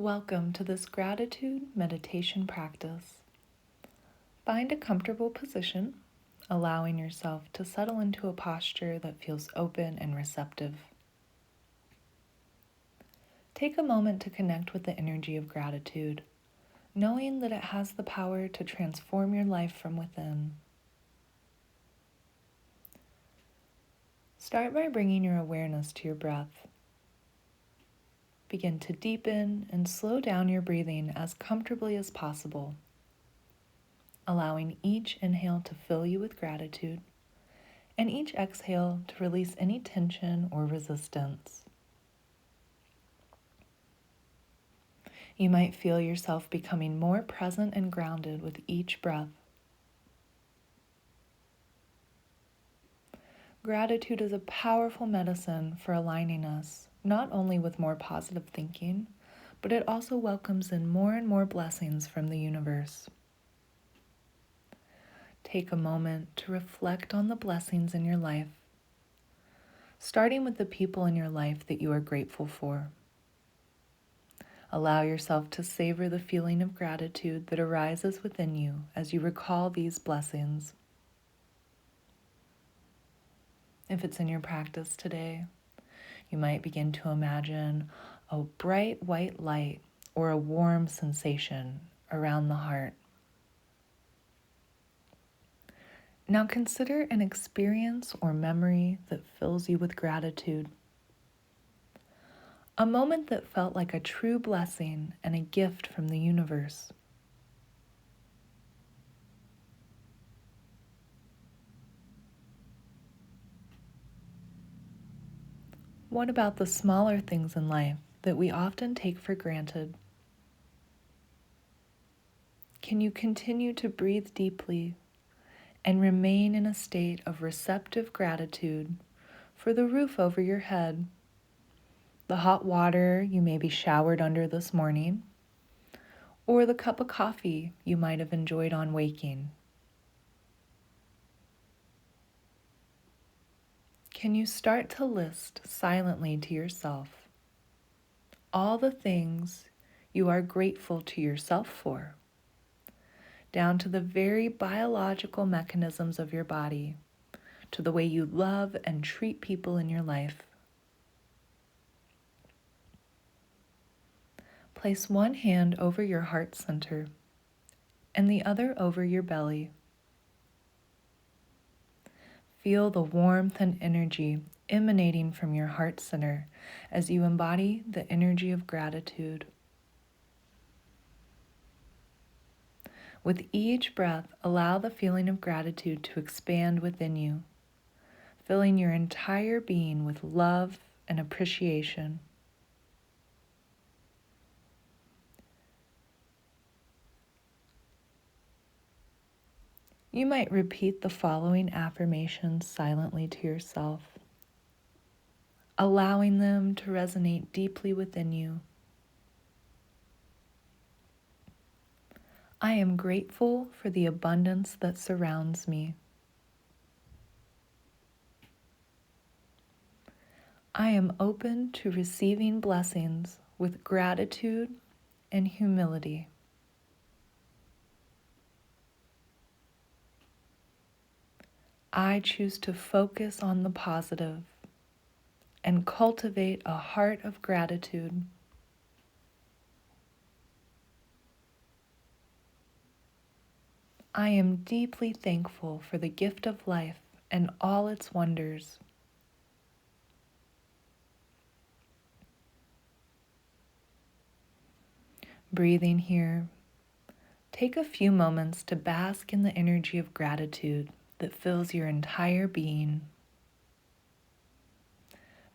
Welcome to this gratitude meditation practice. Find a comfortable position, allowing yourself to settle into a posture that feels open and receptive. Take a moment to connect with the energy of gratitude, knowing that it has the power to transform your life from within. Start by bringing your awareness to your breath. Begin to deepen and slow down your breathing as comfortably as possible, allowing each inhale to fill you with gratitude and each exhale to release any tension or resistance. You might feel yourself becoming more present and grounded with each breath. Gratitude is a powerful medicine for aligning us not only with more positive thinking, but it also welcomes in more and more blessings from the universe. Take a moment to reflect on the blessings in your life, starting with the people in your life that you are grateful for. Allow yourself to savor the feeling of gratitude that arises within you as you recall these blessings. If it's in your practice today, you might begin to imagine a bright white light or a warm sensation around the heart. Now consider an experience or memory that fills you with gratitude. A moment that felt like a true blessing and a gift from the universe. What about the smaller things in life that we often take for granted? Can you continue to breathe deeply and remain in a state of receptive gratitude for the roof over your head, the hot water you may be showered under this morning, or the cup of coffee you might have enjoyed on waking? Can you start to list silently to yourself all the things you are grateful to yourself for, down to the very biological mechanisms of your body, to the way you love and treat people in your life? Place one hand over your heart center and the other over your belly. Feel the warmth and energy emanating from your heart center as you embody the energy of gratitude. With each breath, allow the feeling of gratitude to expand within you, filling your entire being with love and appreciation. You might repeat the following affirmations silently to yourself, allowing them to resonate deeply within you. I am grateful for the abundance that surrounds me. I am open to receiving blessings with gratitude and humility. I choose to focus on the positive and cultivate a heart of gratitude. I am deeply thankful for the gift of life and all its wonders. Breathing here, take a few moments to bask in the energy of gratitude that fills your entire being.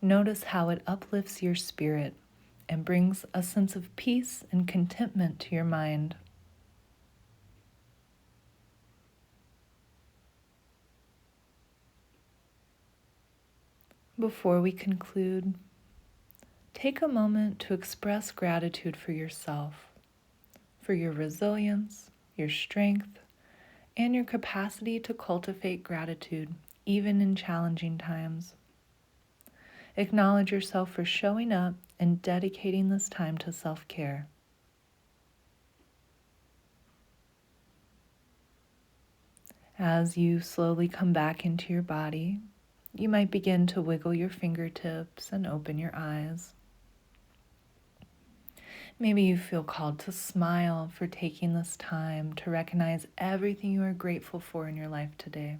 Notice how it uplifts your spirit and brings a sense of peace and contentment to your mind. Before we conclude, take a moment to express gratitude for yourself, for your resilience, your strength, and your capacity to cultivate gratitude even in challenging times. Acknowledge yourself for showing up and dedicating this time to self-care. As you slowly come back into your body, you might begin to wiggle your fingertips and open your eyes. Maybe you feel called to smile for taking this time to recognize everything you are grateful for in your life today.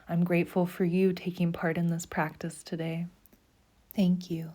I'm grateful for you taking part in this practice today. Thank you.